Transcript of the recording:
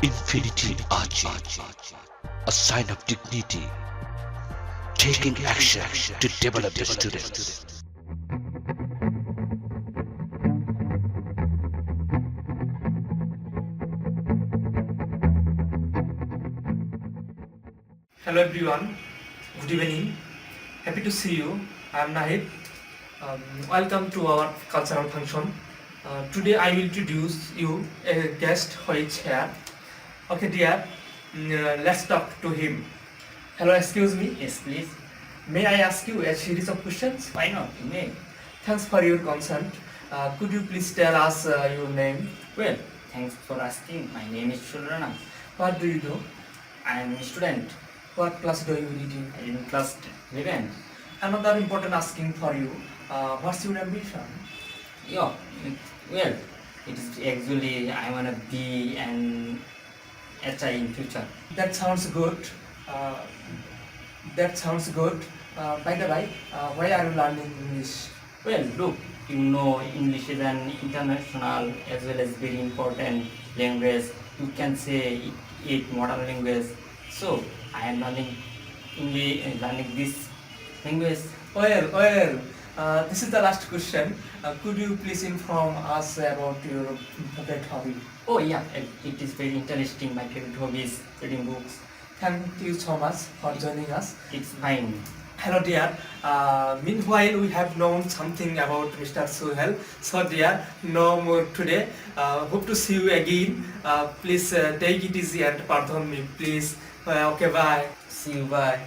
Infinity Ahzee, a sign of dignity, taking action to develop the students. Hello everyone, good evening. Happy to see you. I am Nahid. Welcome to our cultural function. Today I will introduce you a guest who is here. Okay dear, let's talk to him. Hello, excuse me. Yes, please. May I ask you a series of questions? Why not? You may. Thanks for your consent. Could you please tell us your name? Well, thanks for asking. My name is Shulrana. What do you do? I am a student. What class do you read in? In class 11. Another important asking for you. What's your ambition? Yeah. Well, it is actually I wanna be an HI in future. That sounds good. By the way, why are you learning English? Well, look, you know English is an international as well as very important language. You can say it modern language. So I am learning English, learning this language. Well, this is the last question. Could you please inform us about your favorite hobby? Oh yeah, it is very interesting. My favorite hobby is reading books. Thank you so much for joining us. It's fine. Hello dear. Meanwhile, we have known something about Mr. Suhail. So dear, no more today. Hope to see you again. Please take it easy and pardon me, please. Okay, bye. See you, bye.